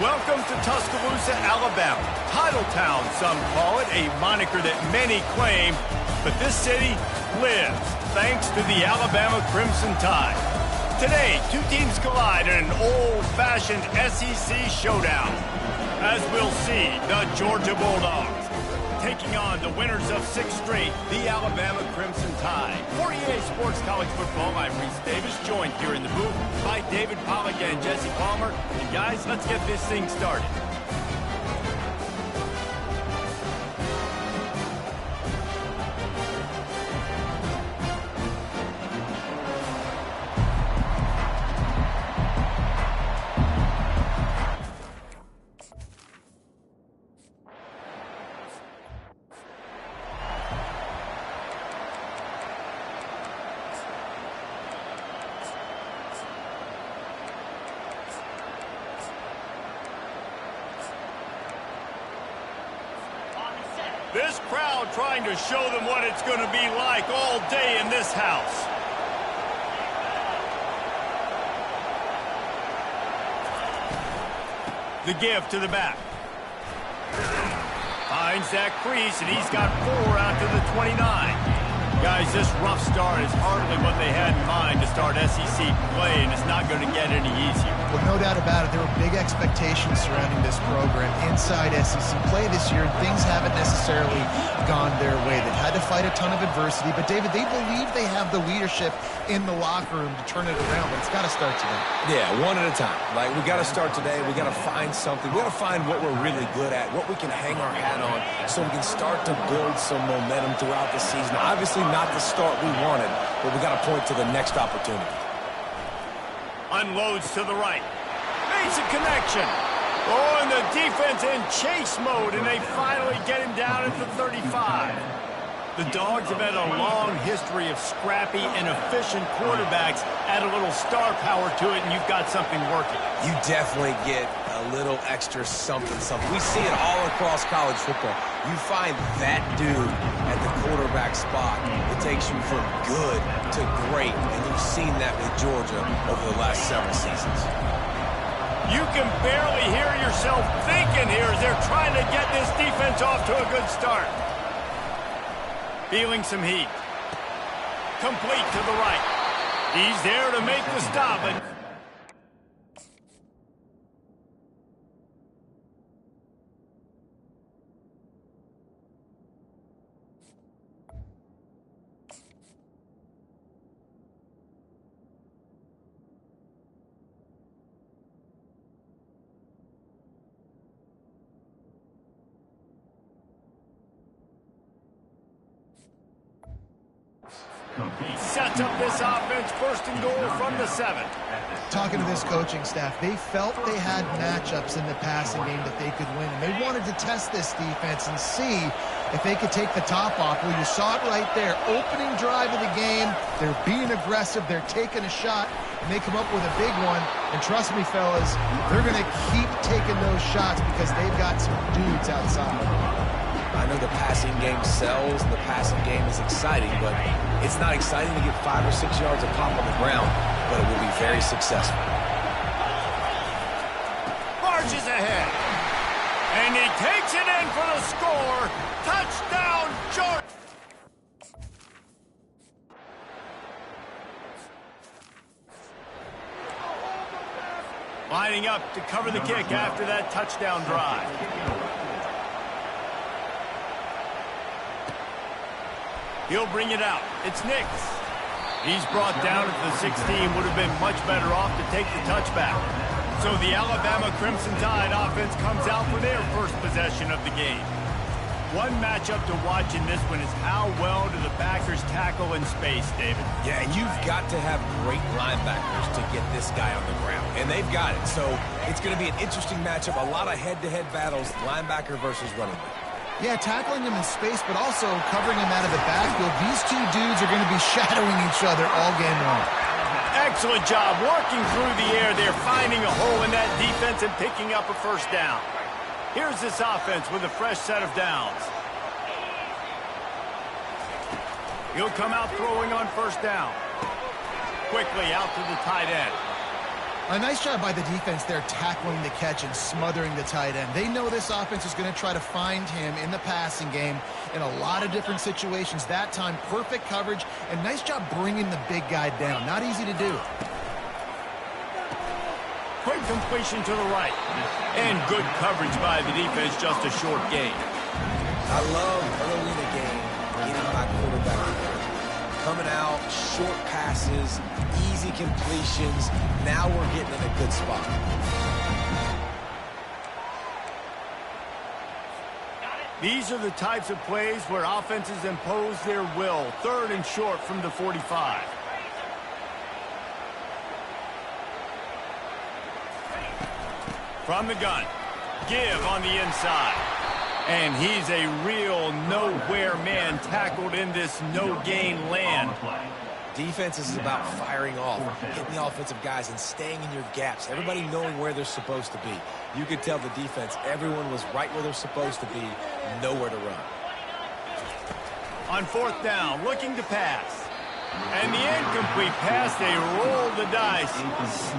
Welcome to Tuscaloosa, Alabama. Title Town, some call it, a moniker that many claim, but this city lives thanks to the Alabama Crimson Tide. Today, two teams collide in an old-fashioned SEC showdown. As we'll see, the Georgia Bulldogs taking on the winners of 6 straight, the Alabama Crimson Tide. For EA Sports College Football, I'm Reese Davis, joined here in the booth by David Pollack and Jesse Palmer. And guys, let's get this thing started. This crowd trying to show them what it's going to be like all day in this house. The give to the back. Finds that crease, and he's got 4 out to the 29. Guys, this rough start is hardly what they had in mind to start SEC play, and it's not going to get any easier. Well, no doubt about it. There were big expectations surrounding this program inside SEC play this year, and things haven't necessarily gone their way. They've had to fight a ton of adversity, but, David, they believe they have the leadership in the locker room to turn it around, but it's got to start today. Yeah, one at a time. Like, we got to start today. We got to find something. We got to find what we're really good at, what we can hang our hat on, so we can start to build some momentum throughout the season. Obviously, not the start we wanted, but we got to point to the next opportunity. Unloads to the right. Makes a connection. Oh, and the defense in chase mode, and they finally get him down at the 35. The Dogs have had a long history of scrappy and efficient quarterbacks. Add a little star power to it, and you've got something working. You definitely get a little extra something. We see it all across college football. You find that dude at the quarterback spot. It takes you from good to great, and you've seen that with Georgia over the last several seasons. You can barely hear yourself thinking here as they're trying to get this defense off to a good start. Feeling some heat. Complete to the right. He's there to make the stop. And sets up this offense, first and goal from the 7. Talking to this coaching staff, they felt they had matchups in the passing game that they could win, and they wanted to test this defense and see if they could take the top off. Well, you saw it right there. Opening drive of the game, they're being aggressive, they're taking a shot, and they come up with a big one. And trust me, fellas, they're going to keep taking those shots because they've got some dudes outside. I know the passing game sells, the passing game is exciting, but it's not exciting to get 5 or 6 yards of pop on the ground, but it will be very successful. Marches ahead. And he takes it in for the score. Touchdown, Georgia. Lining up to cover the kick after that touchdown drive. He'll bring it out. It's Nix. He's brought down at the 16. Would have been much better off to take the touchback. So the Alabama Crimson Tide offense comes out for their first possession of the game. One matchup to watch in this one is how well do the backers tackle in space, David? Yeah, and you've got to have great linebackers to get this guy on the ground. And they've got it. So it's going to be an interesting matchup. A lot of head-to-head battles, linebacker versus running back. Yeah, tackling him in space, but also covering him out of the backfield. These two dudes are going to be shadowing each other all game long. Excellent job working through the air there, finding a hole in that defense and picking up a first down. Here's this offense with a fresh set of downs. He'll come out throwing on first down. Quickly out to the tight end. A nice job by the defense there, tackling the catch and smothering the tight end. They know this offense is going to try to find him in the passing game in a lot of different situations. That time, perfect coverage, and nice job bringing the big guy down. Not easy to do. Quick completion to the right. And good coverage by the defense, just a short gain. I love early in the game getting my quarterback together. Coming out, short passes, easy completions. Now we're getting in a good spot. These are the types of plays where offenses impose their will. 3rd and short from the 45. From the gun. Give on the inside. And he's a real nowhere man tackled in this no-gain land. Defense is about firing off, hitting the offensive guys and staying in your gaps. Everybody knowing where they're supposed to be. You could tell the defense, everyone was right where they're supposed to be, nowhere to run. On 4th down, looking to pass. And the incomplete pass, they roll the dice.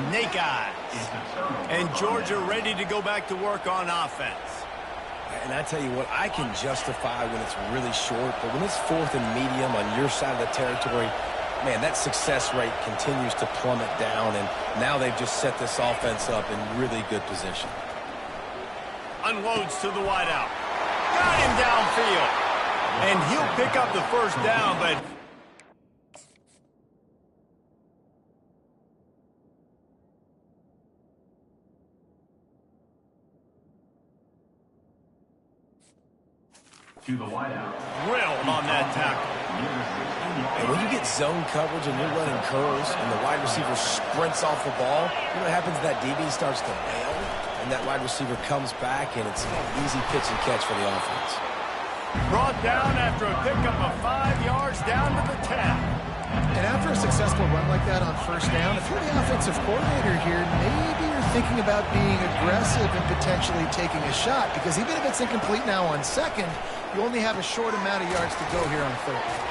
Snake eyes. And Georgia ready to go back to work on offense. And I tell you what, I can justify when it's really short, but when it's 4th and medium on your side of the territory, man, that success rate continues to plummet down, and now they've just set this offense up in really good position. Unloads to the wideout. Got him downfield. And he'll pick up the 1st down, but to the wideout. Drilled on that tackle. And when you get zone coverage and you're running curls and the wide receiver sprints off the ball, you know what happens? That DB starts to bail, and that wide receiver comes back, and it's an easy pitch and catch for the offense. Brought down after a pickup of 5 yards down to the 10. And after a successful run like that on 1st down, if you're the offensive coordinator here, maybe you're thinking about being aggressive and potentially taking a shot, because even if it's incomplete now on 2nd, you only have a short amount of yards to go here on 3rd.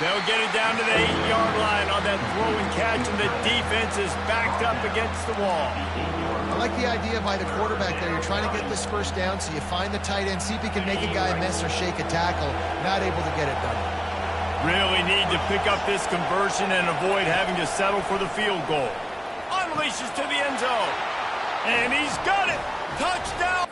They'll get it down to the 8-yard line on that throw and catch, and the defense is backed up against the wall. I like the idea by the quarterback there. You're trying to get this 1st down, so you find the tight end, see if he can make a guy miss or shake a tackle. Not able to get it done. Really need to pick up this conversion and avoid having to settle for the field goal. Unleashes to the end zone. And he's got it. Touchdown.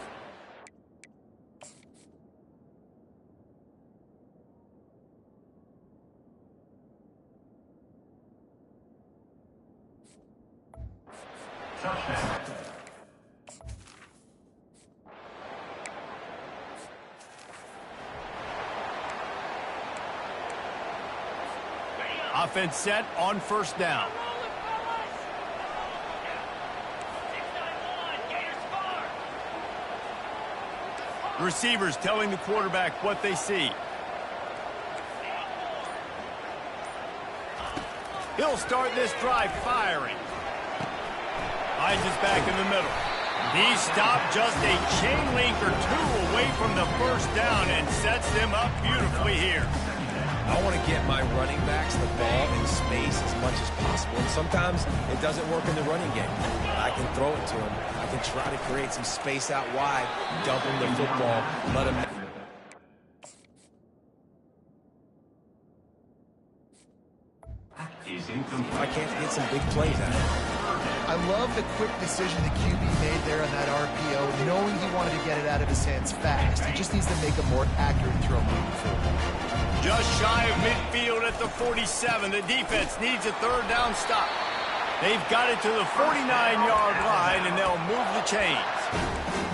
Touchdown. Offense set on 1st down. Receivers telling the quarterback what they see. He'll start this drive firing. Finds his back in the middle. He stopped just a chain link or 2 away from the 1st down and sets them up beautifully here. I want to get my running backs the ball in space as much as possible. And sometimes it doesn't work in the running game. I can throw it to them. I can try to create some space out wide, dump them the football, let them... I can't get some big plays out of it. I love the quick decision the QB made there on that RPO, knowing he wanted to get it out of his hands fast. He just needs to make a more accurate throw moving forward. Just shy of midfield at the 47. The defense needs a 3rd down stop. They've got it to the 49-yard line, and they'll move the chains.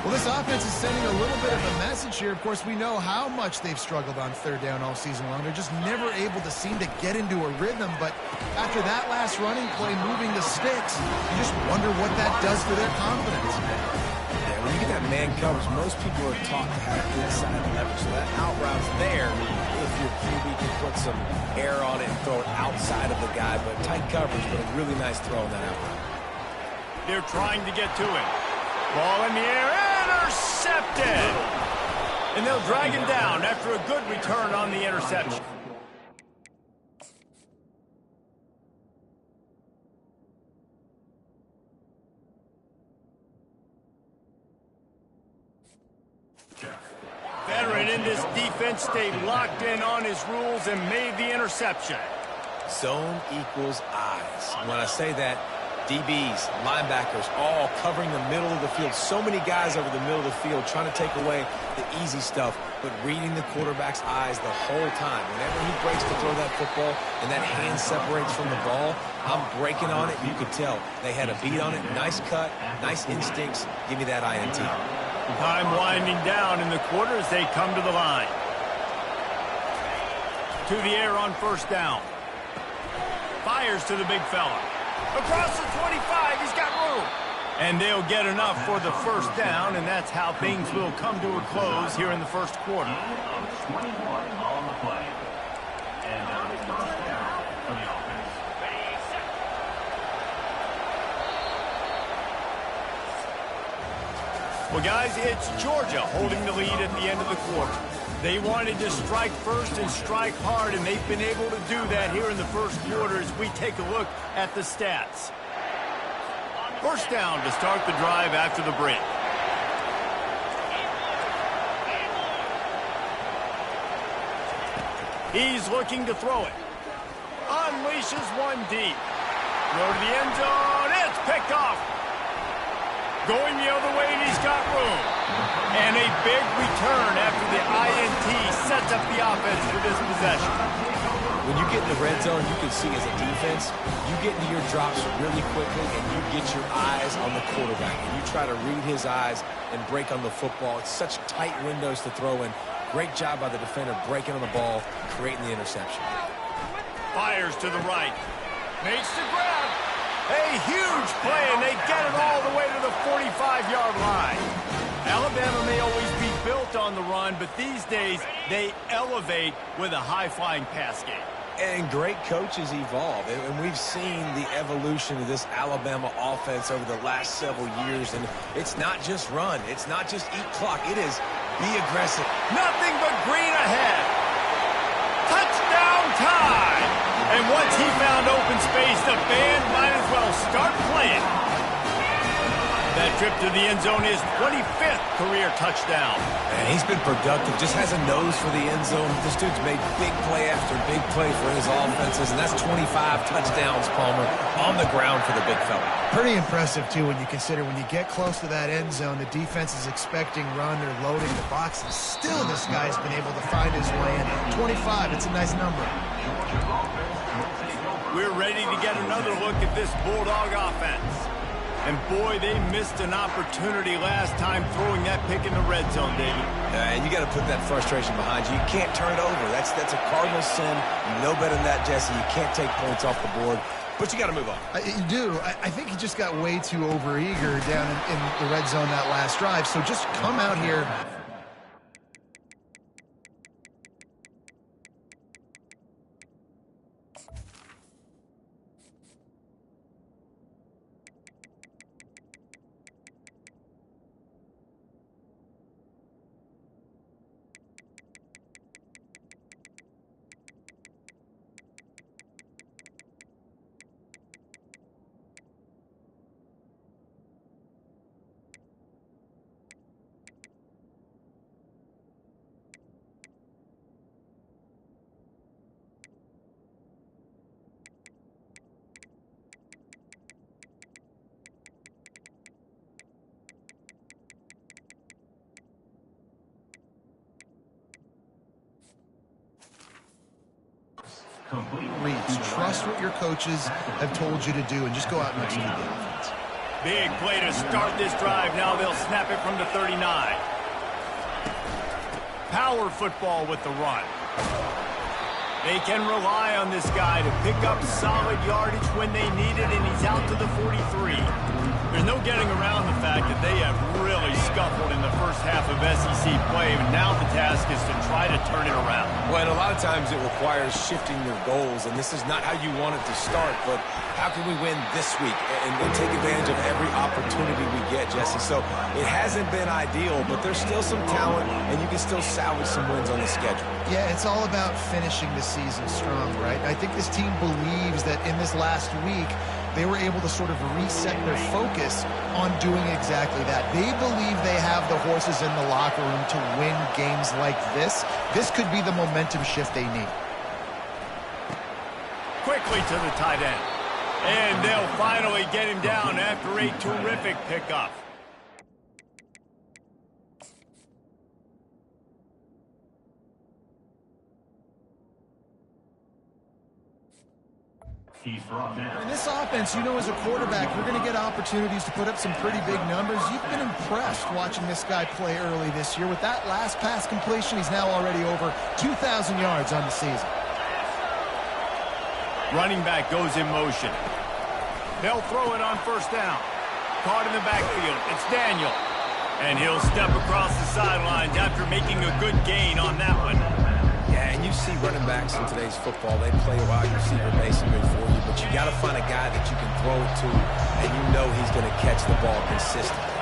Well, this offense is sending a little bit of a message here. Of course, we know how much they've struggled on 3rd down all season long. They're just never able to seem to get into a rhythm. But after that last running play, moving the sticks, you just wonder what that does for their confidence. Yeah, when you get that man coverage, most people are taught to have inside leverage. So that out route's there if your QB can put some air on it and throw it outside of the guy. But tight coverage, but a really nice throw on that out route. They're trying to get to it. Ball in the air, intercepted! And they'll drag him down after a good return on the interception. in, this defense stayed locked in on his rules and made the interception. Zone equals eyes. When I say that, DBs, linebackers, all covering the middle of the field. So many guys over the middle of the field trying to take away the easy stuff, but reading the quarterback's eyes the whole time. Whenever he breaks to throw that football and that hand separates from the ball, I'm breaking on it. You could tell they had a beat on it. Nice cut, nice instincts. Give me that INT. Time winding down in the quarter as they come to the line. To the air on first down. Fires to the big fella. Across the 25, he's got room. And they'll get enough for the first down, and that's how things will come to a close here in the first quarter. 21 on the play. And now the first down for the offense. Well, guys, it's Georgia holding the lead at the end of the quarter. They wanted to strike first and strike hard, and they've been able to do that here in the first quarter as we take a look at the stats. First down to start the drive after the break. He's looking to throw it. Unleashes one deep. Throw to the end zone. It's picked off. Going the other way, and he's got room. And a big return after the INT sets up the offense for this possession. When you get in the red zone, you can see as a defense, you get into your drops really quickly and you get your eyes on the quarterback. And you try to read his eyes and break on the football. It's such tight windows to throw in. Great job by the defender breaking on the ball, creating the interception. Fires to the right. Makes the grab. A huge play, and they get it all the way to the 45-yard line. Alabama may always be built on the run, but these days they elevate with a high-flying pass game. And great coaches evolve, and we've seen the evolution of this Alabama offense over the last several years, and it's not just run, it's not just eat clock, it is be aggressive. Nothing but green ahead. Touchdown time! And once he found open space, the band might as well start playing. That trip to the end zone is 25th career touchdown. And he's been productive, just has a nose for the end zone. This dude's made big play after big play for his offenses, and that's 25 touchdowns, Palmer, on the ground for the big fella. Pretty impressive, too, when you consider when you get close to that end zone, the defense is expecting run, they're loading the box, and still this guy's been able to find his way in. 25, it's a nice number. We're ready to get another look at this Bulldog offense. And boy, they missed an opportunity last time throwing that pick in the red zone, David. And you got to put that frustration behind you. You can't turn it over. That's a cardinal sin. You know better than that, Jesse. You can't take points off the board. But you got to move on. You do. I think he just got way too overeager down in the red zone that last drive. So just come out here. Reads. Trust what your coaches have told you to do and just go out and execute the offense. Big play to start this drive. Now they'll snap it from the 39. Power football with the run. They can rely on this guy to pick up solid yardage when they need it, and he's out to the 43. There's no getting around the fact that they have really scuffled in the first half of SEC play, and now the task is to try to turn it around. Well, and a lot of times it requires shifting your goals, and this is not how you want it to start, but how can we win this week and take advantage of every opportunity we get, Jesse? So it hasn't been ideal, but there's still some talent, and you can still salvage some wins on the schedule. Yeah, it's all about finishing the season strong, right? I think this team believes that in this last week, they were able to sort of reset their focus on doing exactly that. They believe they have the horses in the locker room to win games like this. This could be the momentum shift they need. Quickly to the tight end. And they'll finally get him down after a terrific pickup. He's brought down. In this offense, you know, as a quarterback, you're going to get opportunities to put up some pretty big numbers. You've been impressed watching this guy play early this year. With that last pass completion, he's now already over 2,000 yards on the season. Running back goes in motion. They'll throw it on first down. Caught in the backfield. It's Daniel. And he'll step across the sidelines after making a good gain on that one. Yeah, and you see running backs in today's football, they play a wide receiver basically for you, but you got to find a guy that you can throw it to, and you know he's going to catch the ball consistently.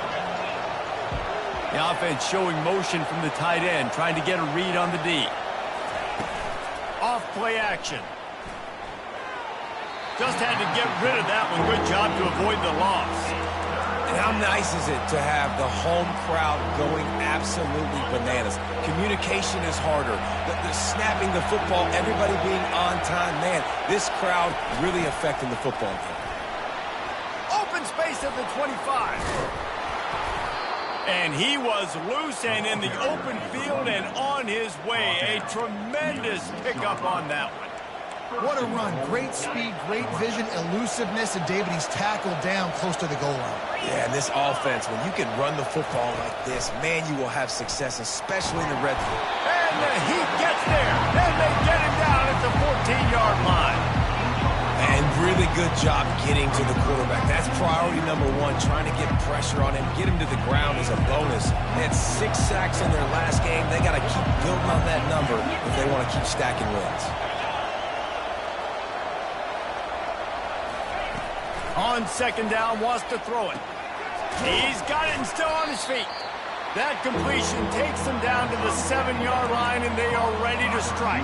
The offense showing motion from the tight end, trying to get a read on the D. Off play action. Just had to get rid of that one. Good job to avoid the loss. And how nice is it to have the home crowd going absolutely bananas? Communication is harder. The snapping the football, everybody being on time. Man, this crowd really affecting the football game. Open space at the 25. And he was loose and in the open field and on his way. A tremendous pickup on that one. What a run. Great speed, great vision, elusiveness, and David, he's tackled down close to the goal line. Yeah, and this offense, when you can run the football like this, man, you will have success, especially in the red zone. And he gets there. And they get him down at the 14-yard line. And really good job getting to the quarterback. That's priority number one, trying to get pressure on him, get him to the ground as a bonus. They had 6 sacks in their last game. They got to keep building on that number if they want to keep stacking wins. On second down, wants to throw it. He's got it and still on his feet. That completion takes them down to the 7-yard line, and they are ready to strike.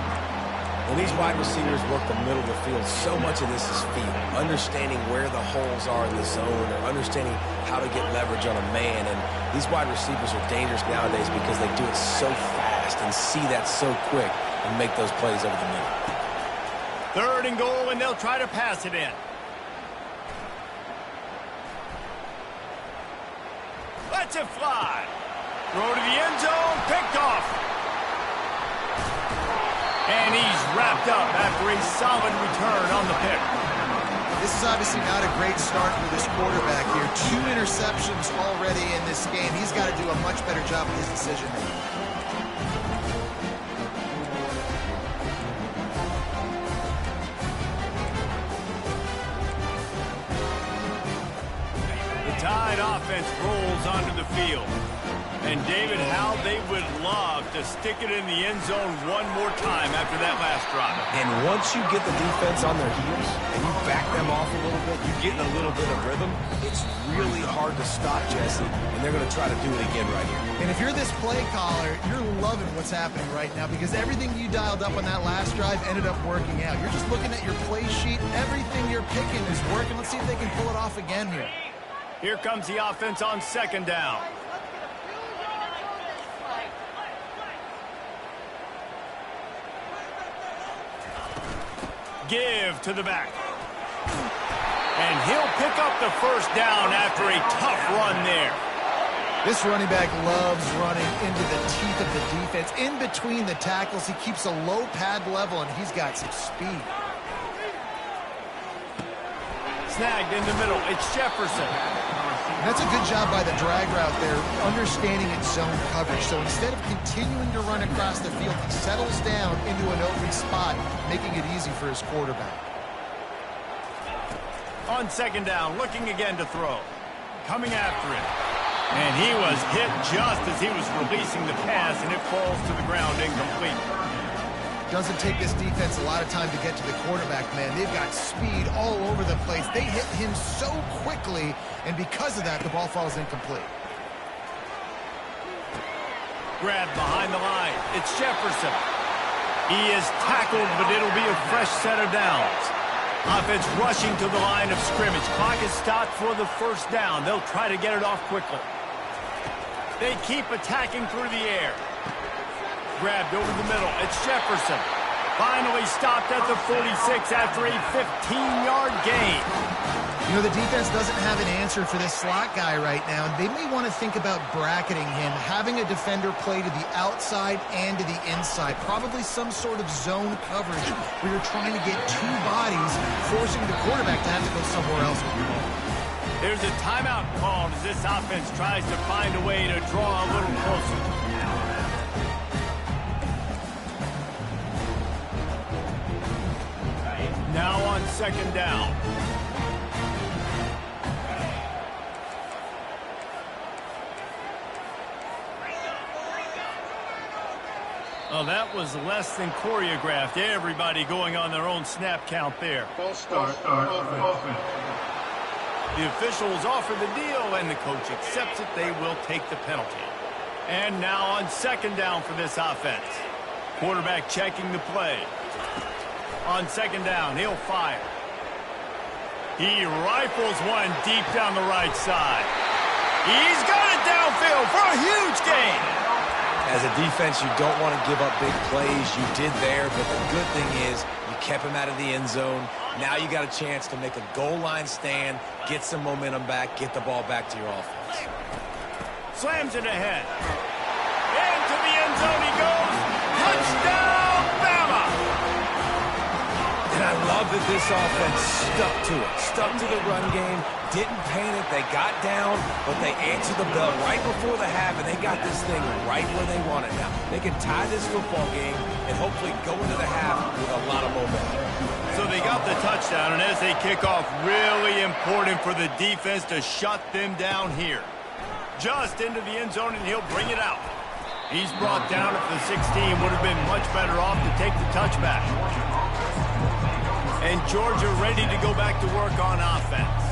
When these wide receivers work the middle of the field, so much of this is feel. Understanding where the holes are in the zone or understanding how to get leverage on a man. And these wide receivers are dangerous nowadays because they do it so fast and see that so quick and make those plays over the middle. 3rd and goal, and they'll try to pass it in. Lets it fly. Throw to the end zone, picked off. And he's wrapped up after a solid return on the pick. This is obviously not a great start for this quarterback here. 2 interceptions already in this game. He's got to do a much better job with his decision making. Tide offense rolls onto the field. And David, how they would love to stick it in the end zone one more time after that last drive. And once you get the defense on their heels and you back them off a little bit, you get in a little bit of rhythm, it's really hard to stop, Jesse, and they're going to try to do it again right here. And if you're this play caller, you're loving what's happening right now because everything you dialed up on that last drive ended up working out. You're just looking at your play sheet. Everything you're picking is working. Let's see if they can pull it off again here. Here comes the offense on second down. Give to the back. And he'll pick up the first down after a tough run there. This running back loves running into the teeth of the defense. In between the tackles, he keeps a low pad level, and he's got some speed. Snagged in the middle. It's Jefferson. That's a good job by the drag route there, understanding its zone coverage. So instead of continuing to run across the field, he settles down into an open spot, making it easy for his quarterback. On second down, looking again to throw. Coming after him. And he was hit just as he was releasing the pass, and it falls to the ground incomplete. Doesn't take this defense a lot of time to get to the quarterback, man. They've got speed all over the place. They hit him so quickly, and because of that, the ball falls incomplete. Grabbed behind the line. It's Jefferson. He is tackled, but it'll be a fresh set of downs. Offense rushing to the line of scrimmage. Clock is stopped for the first down. They'll try to get it off quickly. They keep attacking through the air. Grabbed over the middle. It's Jefferson. Finally stopped at the 46 after a 15-yard gain. You know, the defense doesn't have an answer for this slot guy right now. They may want to think about bracketing him, having a defender play to the outside and to the inside. Probably some sort of zone coverage where you're trying to get two bodies, forcing the quarterback to have to go somewhere else with the ball. There's a timeout called as this offense tries to find a way to draw a little closer. Now on second down. Oh, that was less than choreographed. Everybody going on their own snap count there. False start offense. The officials offer the deal, and the coach accepts it. They will take the penalty. And now on second down for this offense. Quarterback checking the play. On second down, he'll fire. He rifles one deep down the right side. He's got it downfield for a huge gain. As a defense, you don't want to give up big plays. You did there, but the good thing is you kept him out of the end zone. Now you got a chance to make a goal line stand, get some momentum back, get the ball back to your offense. Slams it ahead. Into the end zone he goes. Touchdown, Bama! And I love that this offense stuck to it, stuck to the run game, didn't panic. They got down, but they answered the bell right before the half, and they got this thing right where they want it now. They can tie this football game and hopefully go into the half with a lot of momentum. So they got the touchdown, and as they kick off, really important for the defense to shut them down here. Just into the end zone, and he'll bring it out. He's brought down at the 16. Would have been much better off to take the touchback. And Georgia ready to go back to work on offense.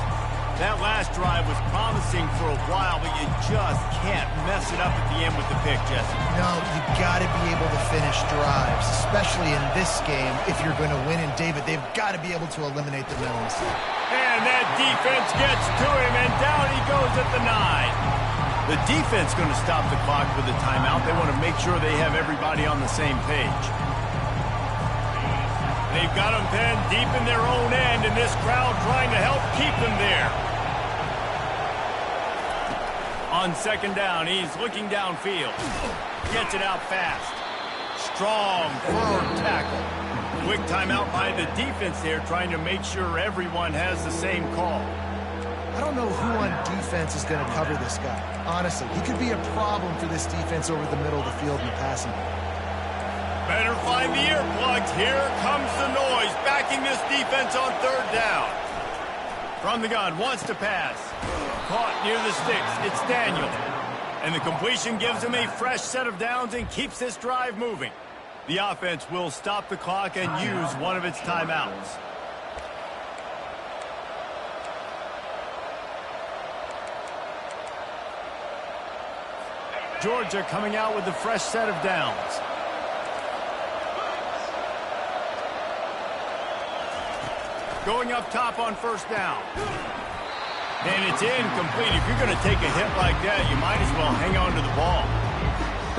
That last drive was promising for a while, but you just can't mess it up at the end with the pick, Jesse. No, you got to be able to finish drives, especially in this game. If you're going to win, and David, they've got to be able to eliminate the penalties. And that defense gets to him, and down he goes at the 9. The defense going to stop the clock with a timeout. They want to make sure they have everybody on the same page. They've got them pinned deep in their own end, and this crowd trying to help keep them there. On second down, he's looking downfield. Gets it out fast. Strong, firm tackle. Quick timeout by the defense there, trying to make sure everyone has the same call. I don't know who on defense is going to cover this guy. Honestly, he could be a problem for this defense over the middle of the field in the passing game. Better find the earplugs. Here comes the noise, backing this defense on third down. From the gun, wants to pass. Caught near the sticks. It's Daniel. And the completion gives him a fresh set of downs and keeps this drive moving. The offense will stop the clock and use one of its timeouts. Georgia coming out with a fresh set of downs. Going up top on first down. And it's incomplete. If you're going to take a hit like that, you might as well hang on to the ball.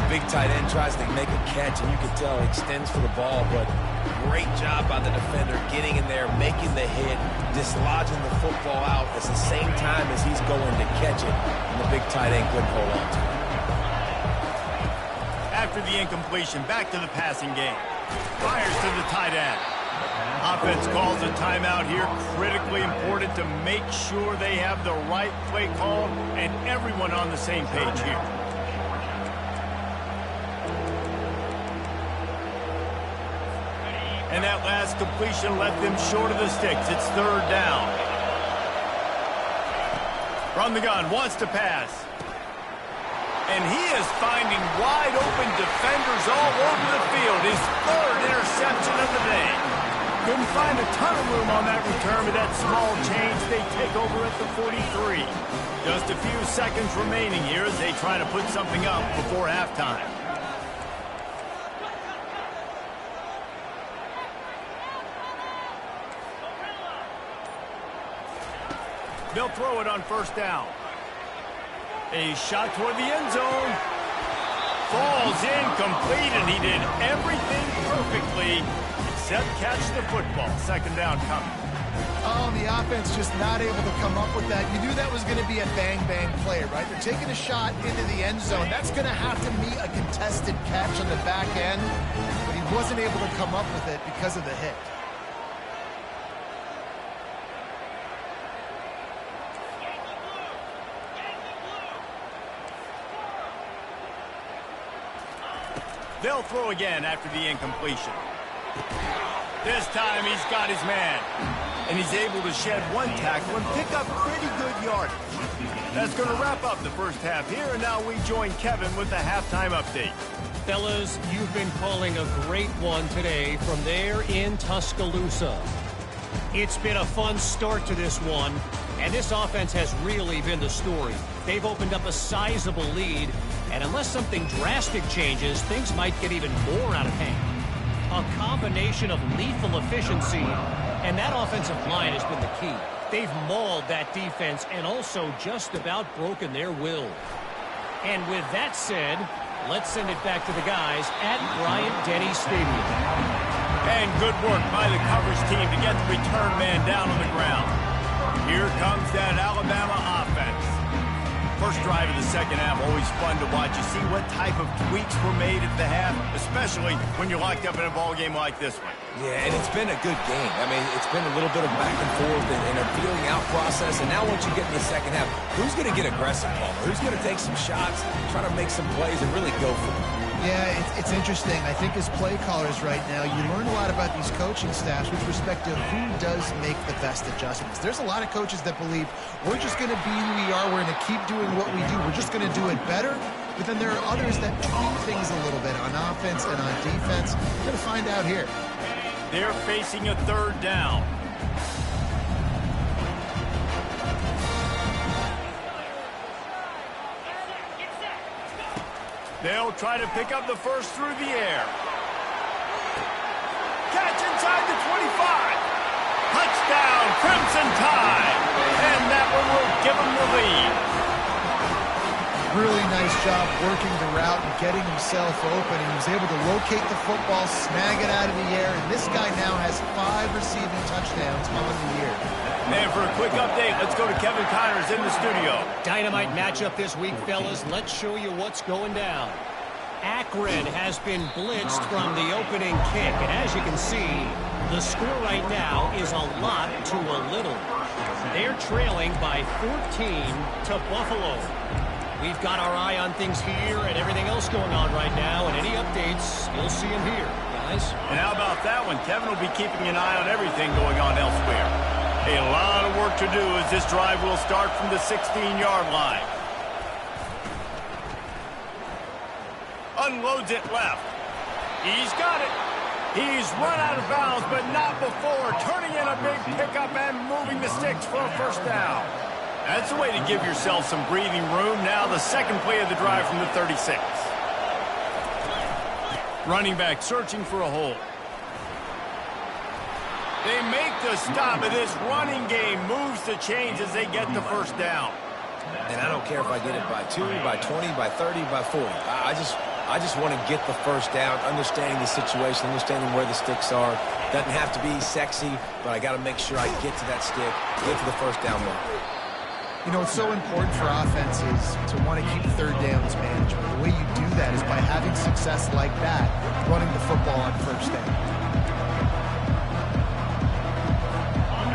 Big tight end tries to make a catch, and you can tell he extends for the ball, but great job by the defender getting in there, making the hit, dislodging the football out at the same time as he's going to catch it, and the big tight end couldn't hold on to it. After the incompletion, back to the passing game. Fires to the tight end. Offense calls a timeout here. Critically important to make sure they have the right play call and everyone on the same page here. And that last completion left them short of the sticks. It's third down. From the gun, wants to pass. And he is finding wide open defenders all over the field. His third interception of the day. Couldn't find a ton of room on that return, but that small change, they take over at the 43. Just a few seconds remaining here as they try to put something up before halftime. They'll throw it on first down. A shot toward the end zone. Falls incomplete, and he did everything perfectly except catch the football. Second down coming. Oh, the offense just not able to come up with that. You knew that was going to be a bang-bang play, right? They're taking a shot into the end zone. That's going to have to meet a contested catch on the back end, but he wasn't able to come up with it because of the hit. They'll throw again after the incompletion. This time he's got his man. And he's able to shed one tackle and pick up pretty good yardage. That's going to wrap up the first half here, and now we join Kevin with the halftime update. Fellas, you've been calling a great one today from there in Tuscaloosa. It's been a fun start to this one, and this offense has really been the story. They've opened up a sizable lead, and unless something drastic changes, things might get even more out of hand. A combination of lethal efficiency, and that offensive line has been the key. They've mauled that defense and also just about broken their will. And with that said, let's send it back to the guys at Bryant-Denny Stadium. And good work by the coverage team to get the return man down on the ground. Here comes that Alabama offense. First drive of the second half, always fun to watch. You see what type of tweaks were made at the half, especially when you're locked up in a ball game like this one. Yeah, and it's been a good game. I mean, it's been a little bit of back and forth and a feeling out process. And now once you get in the second half, who's going to get aggressive, Palmer? Who's going to take some shots, try to make some plays, and really go for it? Yeah, it's interesting. I think as play callers right now, you learn a lot about these coaching staffs with respect to who does make the best adjustments. There's a lot of coaches that believe we're just going to be who we are. We're going to keep doing what we do. We're just going to do it better. But then there are others that tweak things a little bit on offense and on defense. We're going to find out here. They're facing a third down. They'll try to pick up the first through the air. Catch inside the 25. Touchdown, Crimson Tide. And that one will give them the lead. Really nice job working the route and getting himself open. And he was able to locate the football, snag it out of the air. And this guy now has 5 receiving touchdowns on the year. And for a quick update, let's go to Kevin Connors in the studio. Dynamite matchup this week, fellas. Let's show you what's going down. Akron has been blitzed from the opening kick. And as you can see, the score right now is a lot to a little. They're trailing by 14 to Buffalo. We've got our eye on things here and everything else going on right now. And any updates, you'll see them here, guys. And how about that one? Kevin will be keeping an eye on everything going on elsewhere. A lot of work to do as this drive will start from the 16-yard line. Unloads it left. He's got it. He's run out of bounds, but not before turning in a big pickup and moving the sticks for a first down. That's a way to give yourself some breathing room. Now the second play of the drive from the 36. Running back searching for a hole. They make the stop, and this running game moves the chains as they get the first down. And I don't care if I get it by 2, by 20, by 30, by 40. I just want to get the first down, understanding the situation, understanding where the sticks are. Doesn't have to be sexy, but I got to make sure I get to that stick, get to the first down mark. You know, it's so important for offenses to want to keep third downs manageable. The way you do that is by having success like that, running the football on first down.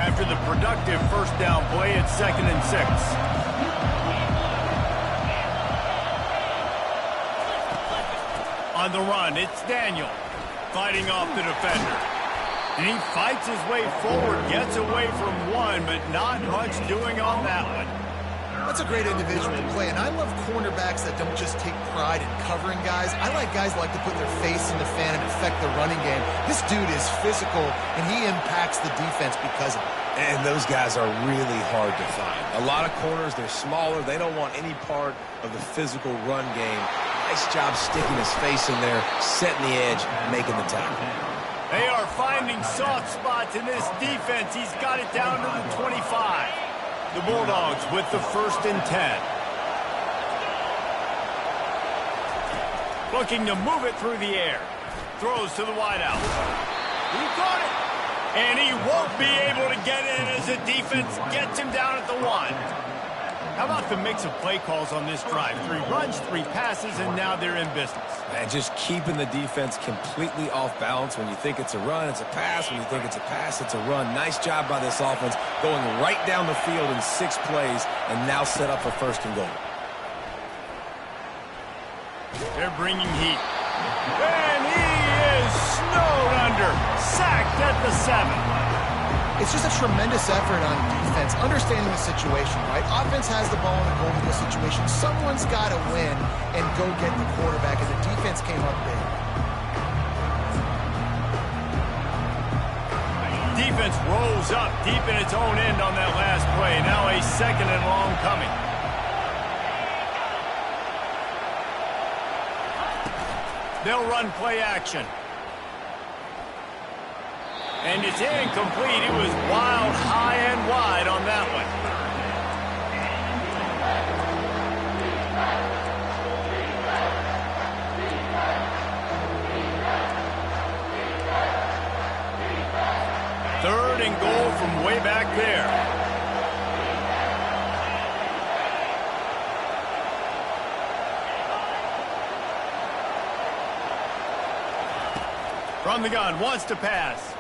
After the productive first down play, it's 2nd and 6. On the run, it's Daniel fighting off the defender. And he fights his way forward, gets away from one, but not much doing on that one. That's a great individual play, and I love cornerbacks that don't just take pride in covering guys. I like guys that like to put their face in the fan and affect the running game. This dude is physical, and he impacts the defense because of it. And those guys are really hard to find. A lot of corners, they're smaller. They don't want any part of the physical run game. Nice job sticking his face in there, setting the edge, making the tackle. They are finding soft spots in this defense. He's got it down to the 25. The Bulldogs with the 1st and 10. Looking to move it through the air. Throws to the wideout. He caught it. And he won't be able to get in as the defense gets him down at the 1. How about the mix of play calls on this drive? 3 runs, 3 passes, and now they're in business. And just keeping the defense completely off balance. When you think it's a run, it's a pass. When you think it's a pass, it's a run. Nice job by this offense going right down the field in 6 plays and now set up for 1st and goal. They're bringing heat. And he is snowed under. Sacked at the 7. It's just a tremendous effort on defense, understanding the situation, right? Offense has the ball in a goal-to-goal situation. Someone's got to win and go get the quarterback, and the defense came up big. Defense rolls up deep in its own end on that last play. Now a 2nd and long coming. They'll run play action. And it's incomplete. It was wild, high and wide on that one. Third and goal from way back there. From the gun, wants to pass.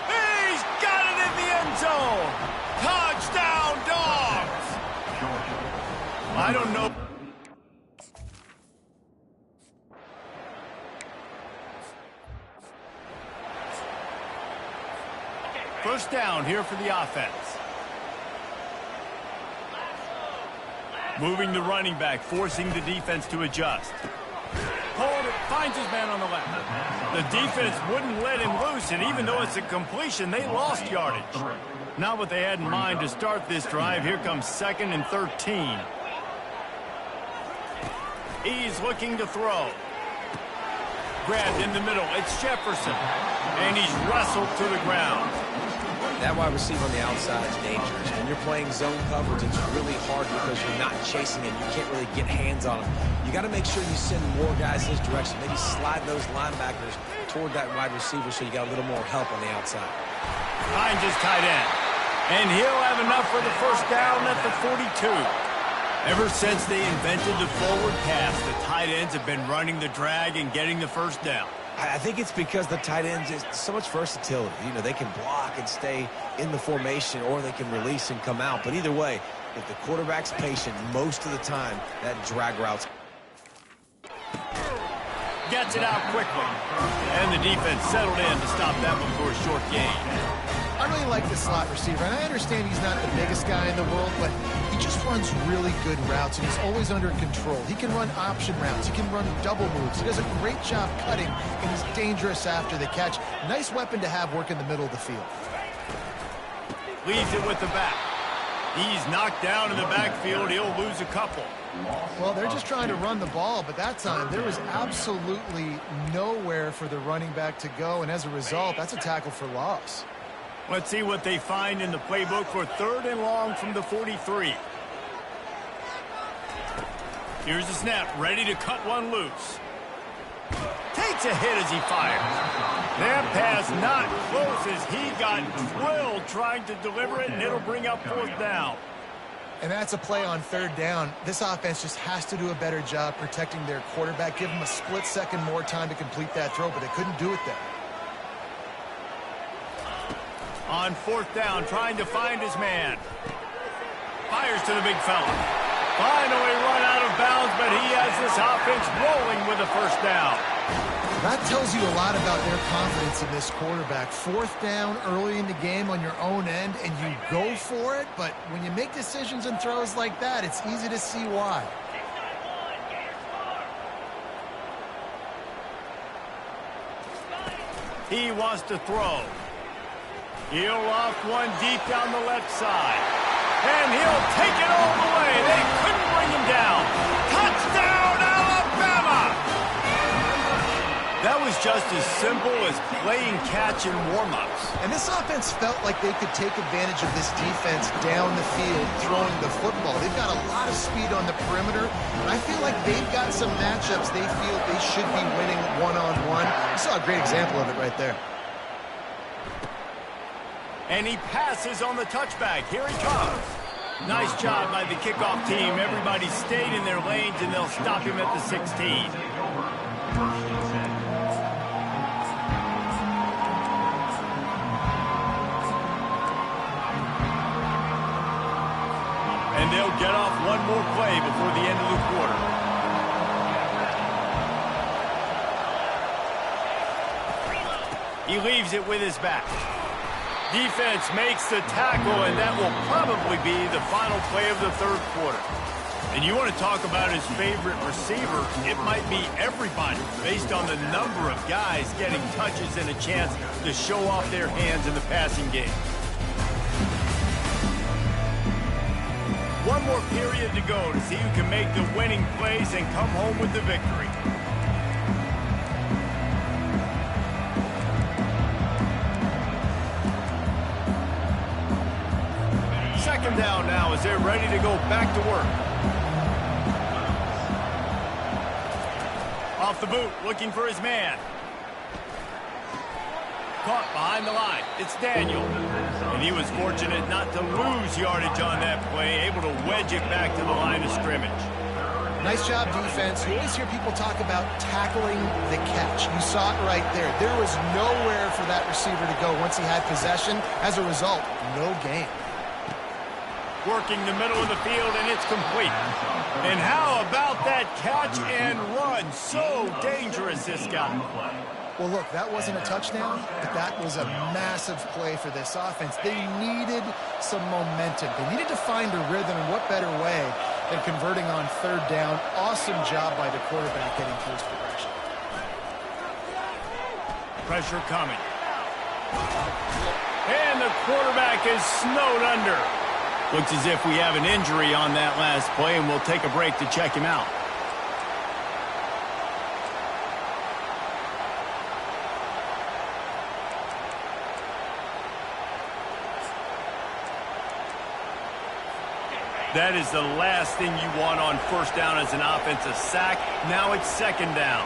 He's got it in the end zone. Touchdown, Dogs. I don't know. First down here for the offense. Moving the running back, forcing the defense to adjust. Hold it, finds his man on the left. The defense wouldn't let him loose, and even though it's a completion, they lost yardage. Not what they had in mind to start this drive. Here comes 2nd and 13. He's looking to throw. Grabbed in the middle. It's Jefferson. And he's wrestled to the ground. That wide receiver on the outside is dangerous. When you're playing zone coverage, it's really hard because you're not chasing him. You can't really get hands on him. You got to make sure you send more guys his direction. Maybe slide those linebackers toward that wide receiver so you got a little more help on the outside. Finds his tight end. And he'll have enough for the first down at the 42. Ever since they invented the forward pass, the tight ends have been running the drag and getting the first down. I think it's because the tight ends is so much versatility. You know, they can block and stay in the formation, or they can release and come out. But either way, if the quarterback's patient, most of the time, that drag route's... Gets it out quickly. And the defense settled in to stop that one for a short gain. I really like the slot receiver, and I understand he's not the biggest guy in the world, but he just runs really good routes, and he's always under control. He can run option routes. He can run double moves. He does a great job cutting, and he's dangerous after the catch. Nice weapon to have work in the middle of the field. Leaves it with the back. He's knocked down in the backfield. He'll lose a couple. Well, they're just trying to run the ball, but that time there was absolutely nowhere for the running back to go, and as a result, that's a tackle for loss. Let's see what they find in the playbook for 3rd and long from the 43. Here's the snap, ready to cut one loose. Takes a hit as he fires. That pass not close as he got drilled trying to deliver it, and it'll bring up 4th down. And that's a play on 3rd down. This offense just has to do a better job protecting their quarterback. Give him a split second more time to complete that throw, but they couldn't do it there. On 4th down, trying to find his man. Fires to the big fella. Finally run out of bounds, but he has this offense rolling with a first down. That tells you a lot about their confidence in this quarterback. 4th down early in the game on your own end, and you go for it, but when you make decisions and throws like that, it's easy to see why. He wants to throw. He'll loft one deep down the left side. And he'll take it all the way. They couldn't bring him down. Touchdown, Alabama! That was just just as simple as playing catch in warm-ups. And this offense felt like they could take advantage of this defense down the field throwing the football. They've got a lot of speed on the perimeter, and I feel like they've got some matchups they feel they should be winning one-on-one. You saw a great example of it right there. And he passes on the touchback. Here he comes. Nice job by the kickoff team. Everybody stayed in their lanes, and they'll stop him at the 16. And they'll get off one more play before the end of the quarter. He leaves it with his back. Defense makes the tackle, and that will probably be the final play of the third quarter. And you want to talk about his favorite receiver, it might be everybody based on the number of guys getting touches and a chance to show off their hands in the passing game. One more period to go to see who can make the winning plays and come home with the victory. Second down now as they're ready to go back to work. Off the boot, looking for his man. Caught behind the line. It's Daniel. And he was fortunate not to lose yardage on that play, able to wedge it back to the line of scrimmage. Nice job, defense. You always hear people talk about tackling the catch. You saw it right there. There was nowhere for that receiver to go once he had possession. As a result, no gain. Working the middle of the field, and it's complete. And how about that catch and run? So dangerous, this guy. Well, look, that wasn't a touchdown, but that was a massive play for this offense. They needed some momentum. They needed to find a rhythm, and what better way than converting on third down. Awesome job by the quarterback getting through his progression. Pressure coming. And the quarterback is snowed under. Looks as if we have an injury on that last play, and we'll take a break to check him out. That is the last thing you want on first down as an offensive sack. Now it's second down.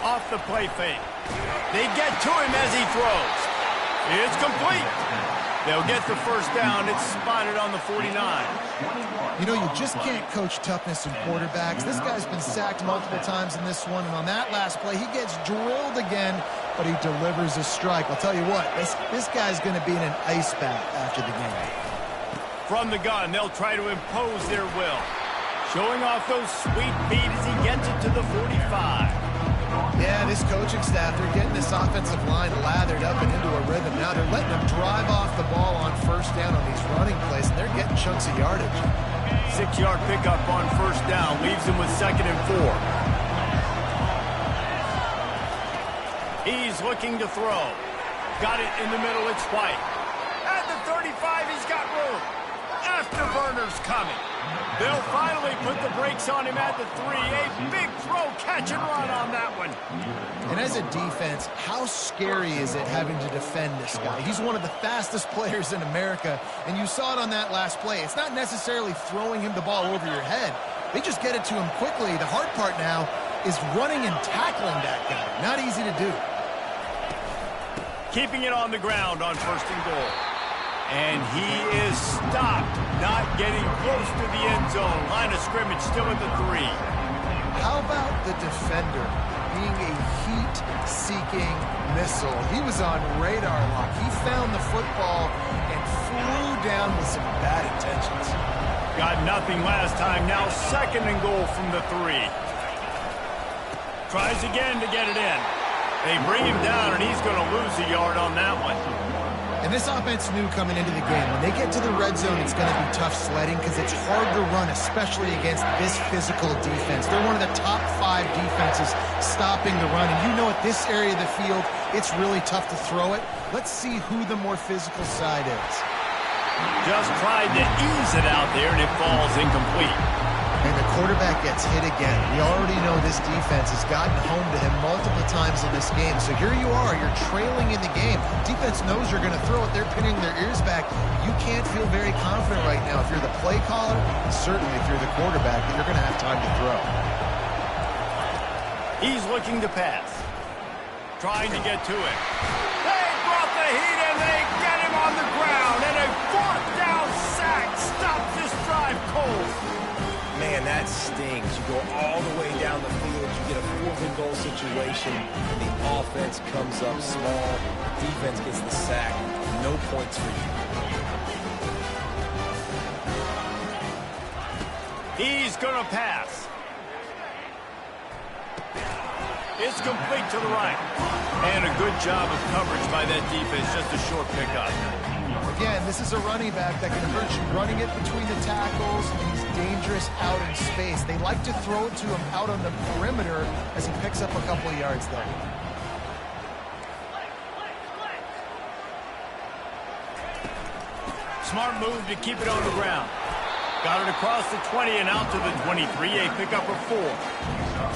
Off the play fake. They get to him as he throws. It's complete. They'll get the first down. It's spotted on the 49. You know, you just can't coach toughness in quarterbacks. This guy's been sacked multiple times in this one, and on that last play, he gets drilled again, but he delivers a strike. I'll tell you what, this guy's going to be in an ice bath after the game. From the gun, they'll try to impose their will. Showing off those sweet feet as he gets it to the 45. Yeah, this coaching staff, they're getting this offensive line lathered up and into a rhythm. Now they're letting them drive off the ball on first down on these running plays, and they're getting chunks of yardage. 6-yard pickup on first down leaves them with 2nd and 4. He's looking to throw. Got it in the middle, it's White. At the 35, he's got room. Afterburner's coming. They'll finally put the brakes on him at the 3. A big throw, catch and run on that one. And as a defense, how scary is it having to defend this guy? He's one of the fastest players in America, and you saw it on that last play. It's not necessarily throwing him the ball over your head. They just get it to him quickly. The hard part now is running and tackling that guy. Not easy to do. Keeping it on the ground on 1st and goal. And he is stopped, not getting close to the end zone. Line of scrimmage still at the 3. How about the defender being a heat-seeking missile? He was on radar lock. He found the football and flew down with some bad intentions. Got nothing last time. Now 2nd and goal from the 3. Tries again to get it in. They bring him down, and he's going to lose a yard on that one. And this offense knew coming into the game, when they get to the red zone, it's going to be tough sledding because it's hard to run, especially against this physical defense. They're one of the top 5 defenses stopping the run. And you know at this area of the field, it's really tough to throw it. Let's see who the more physical side is. Just tried to ease it out there, and it falls incomplete. And the quarterback gets hit again. We already know this defense has gotten home to him multiple times in this game. So here you are, you're trailing in the game. Defense knows you're going to throw it. They're pinning their ears back. You can't feel very confident right now if you're the play caller, and certainly if you're the quarterback, that you're going to have time to throw. He's looking to pass. Trying to get to it. They brought the heat and they get him on the ground. And a fourth down sack stops this drive cold. Man, that stings. You go all the way down the field, you get a 4th and goal situation, and the offense comes up small. The defense gets the sack. No points for you. He's going to pass. It's complete to the right. And a good job of coverage by that defense. Just a short pickup. Again, this is a running back that can hurt you running it between the tackles. He's dangerous out in space. They like to throw it to him out on the perimeter as he picks up a couple of yards there. Smart move to keep it on the ground. Got it across the 20 and out to the 23. A pickup of 4.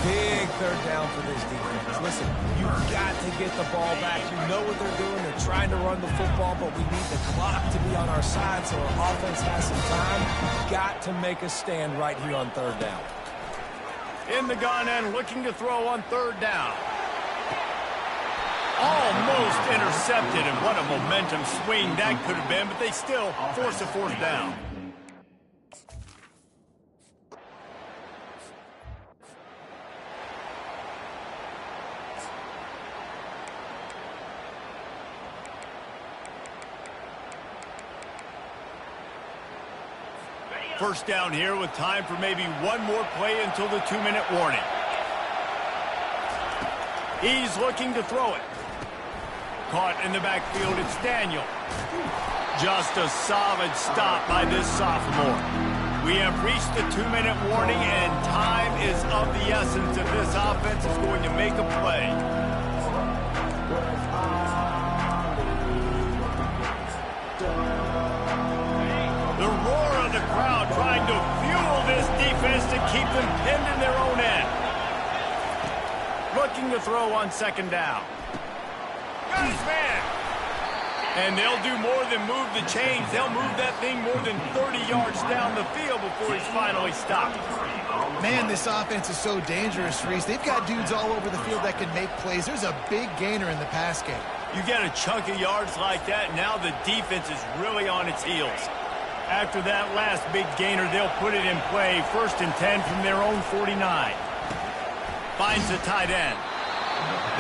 Big 3rd down for this defense. Listen, you've got to get the ball back. You know what they're doing. They're trying to run the football, but we need the clock to be on our side so our offense has some time. Got to make a stand right here on 3rd down. In the gun and looking to throw on 3rd down. Almost intercepted, and what a momentum swing that could have been, but they still force a 4th down. First down here with time for maybe one more play until the 2-minute warning. He's looking to throw it. Caught in the backfield, it's Daniel. Just a solid stop by this sophomore. We have reached the 2-minute warning, and time is of the essence if this offense is going to make a play. The roar of the crowd trying to fuel this defense to keep them pinned in their own end. Looking to throw on 2nd down. Got his man. And they'll do more than move the chains. They'll move that thing more than 30 yards down the field before he's finally stopped. Man, this offense is so dangerous, Reese. They've got dudes all over the field that can make plays. There's a big gainer in the pass game. You get a chunk of yards like that, now the defense is really on its heels. After that last big gainer, they'll put it in play. 1st and 10 from their own 49. Finds the tight end.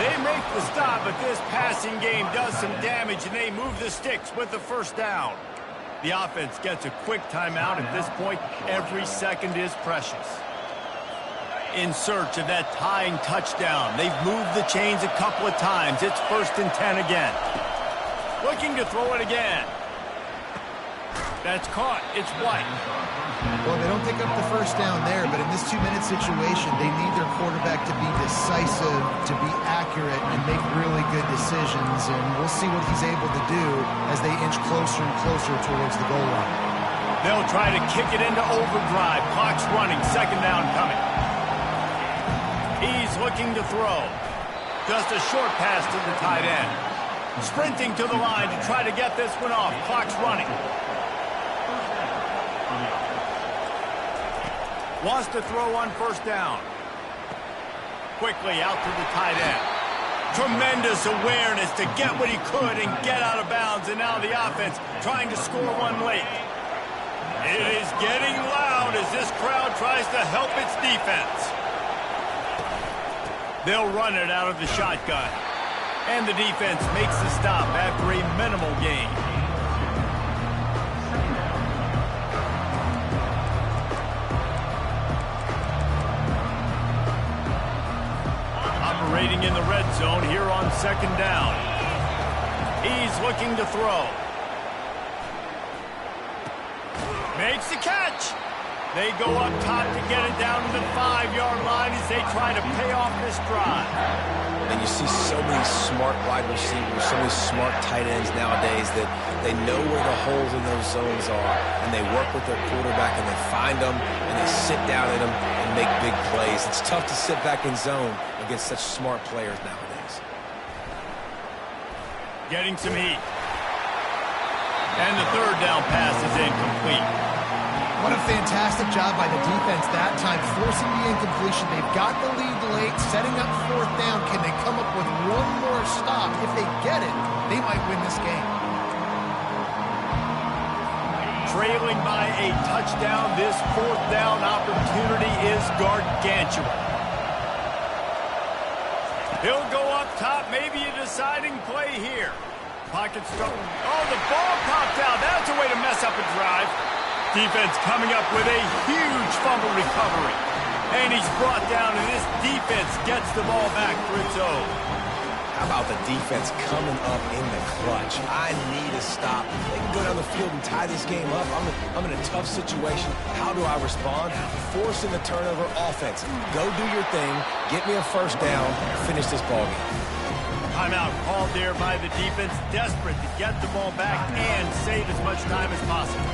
They make the stop, but this passing game does some damage, and they move the sticks with the 1st down. The offense gets a quick timeout. At this point, every second is precious. In search of that tying touchdown. They've moved the chains a couple of times. It's 1st and 10 again. Looking to throw it again. That's caught. It's White. Well, they don't pick up the 1st down there, but in this 2-minute situation, they need their quarterback to be decisive, to be accurate, and make really good decisions. And we'll see what he's able to do as they inch closer and closer towards the goal line. They'll try to kick it into overdrive. Clock's running. 2nd down coming. He's looking to throw. Just a short pass to the tight end. Sprinting to the line to try to get this one off. Clock's running. Wants to throw on 1st down. Quickly out to the tight end. Tremendous awareness to get what he could and get out of bounds. And now the offense trying to score one late. It is getting loud as this crowd tries to help its defense. They'll run it out of the shotgun. And the defense makes the stop after a minimal gain. Operating in the red zone here on 2nd down. He's looking to throw. Makes the catch. They go up top to get it down to the 5-yard line as they try to pay off this drive. And you see so many smart wide receivers, so many smart tight ends nowadays that they know where the holes in those zones are, and they work with their quarterback, and they find them, and they sit down in them and make big plays. It's tough to sit back in zone against such smart players nowadays. Getting some heat. And the third down pass is incomplete. What a fantastic job by the defense that time, forcing the incompletion. They've got the lead late, setting up fourth down. Can they come up with one more stop? If they get it, they might win this game. Trailing by a touchdown, this fourth down opportunity is gargantuan. He'll go up top, maybe a deciding play here. Pocket struck. Oh, the ball popped out. That's a way to mess up a drive. Defense coming up with a huge fumble recovery. And he's brought down, and this defense gets the ball back for its own. How about the defense coming up in the clutch? I need a stop. They can go down the field and tie this game up. I'm in a tough situation. How do I respond? Forcing the turnover offense. Go do your thing. Get me a first down. Finish this ball game. Timeout called there by the defense, desperate to get the ball back and save as much time as possible.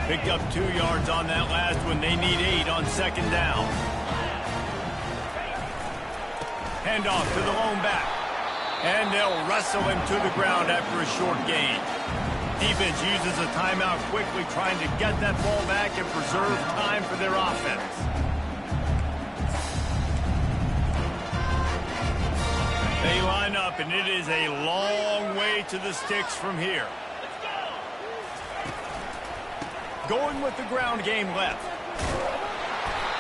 Picked up 2 yards on that last one. They need 8 on second down. Handoff to the lone back. And they'll wrestle him to the ground after a short gain. Defense uses a timeout quickly, trying to get that ball back and preserve time for their offense. They line up, and it is a long way to the sticks from here. Going with the ground game left.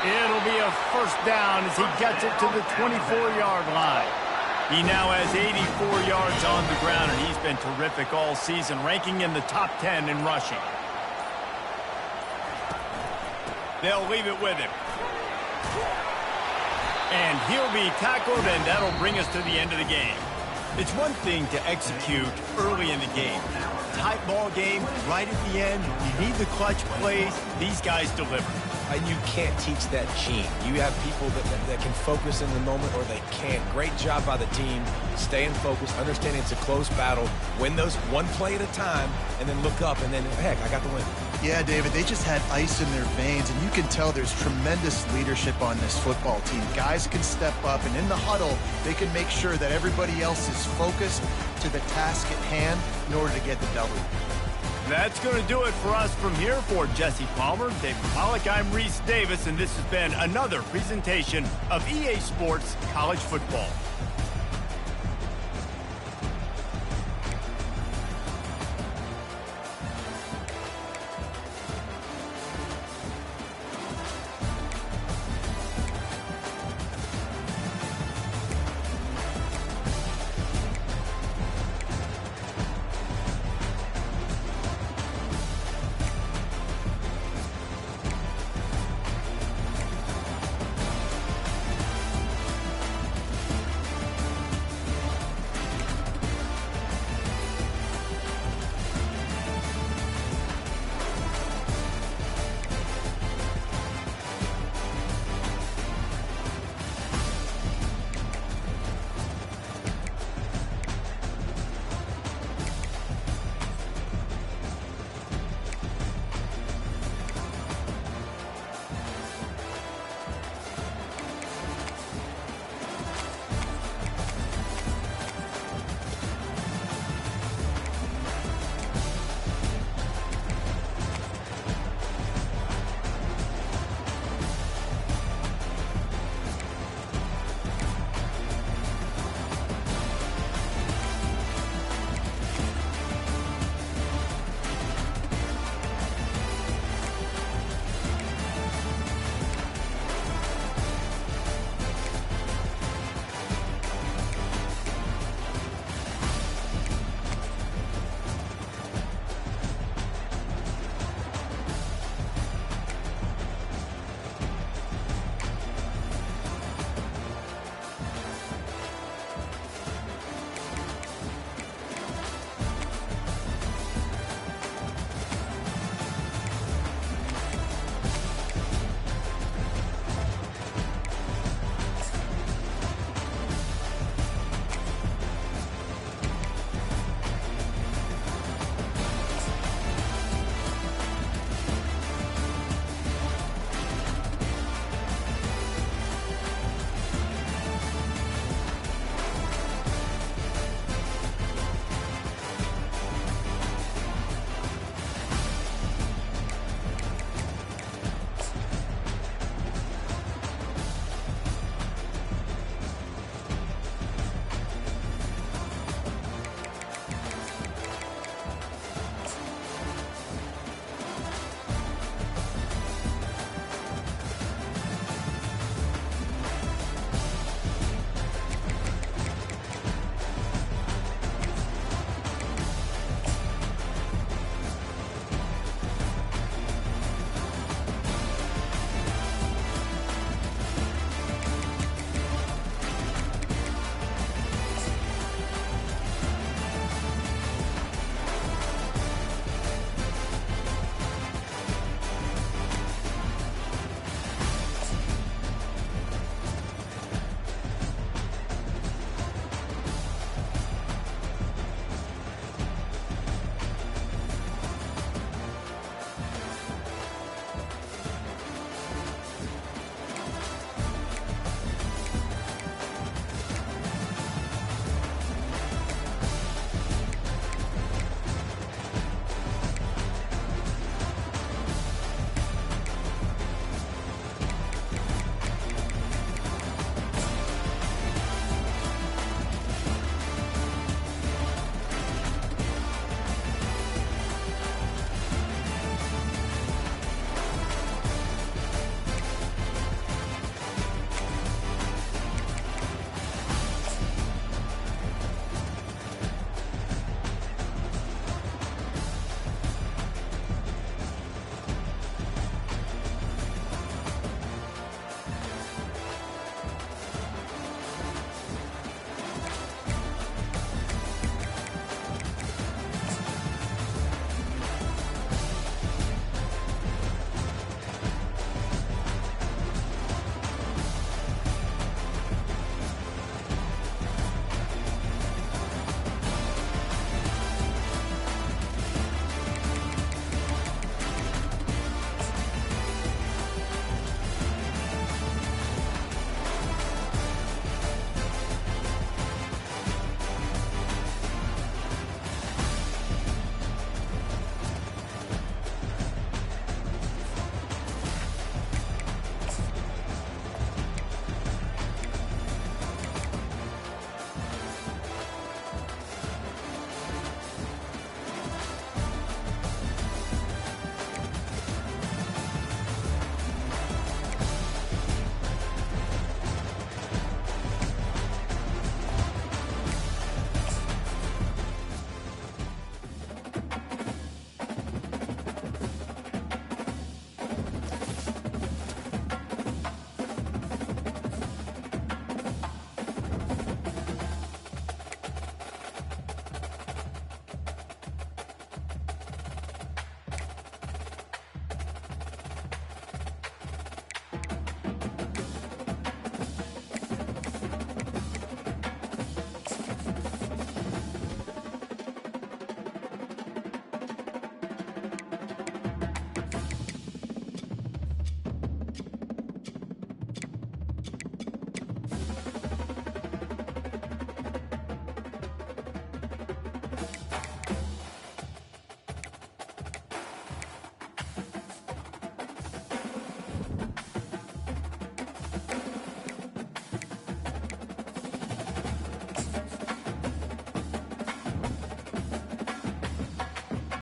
It'll be a first down as he gets it to the 24-yard line. He now has 84 yards on the ground, and he's been terrific all season, ranking in the top 10 in rushing. They'll leave it with him. And he'll be tackled, and that'll bring us to the end of the game. It's one thing to execute early in the game. Tight ball game, right at the end, you need the clutch plays. These guys deliver. And you can't teach that gene. You have people that can focus in the moment, or they can't. Great job by the team, staying focused, understanding it's a close battle, win those one play at a time, and then look up, and then, heck, I got the win. Yeah, David, they just had ice in their veins, and you can tell there's tremendous leadership on this football team. Guys can step up, and in the huddle, they can make sure that everybody else is focused to the task at hand in order to get the W. That's going to do it for us from here. For Jesse Palmer, David Pollack, I'm Reese Davis, and this has been another presentation of EA Sports College Football.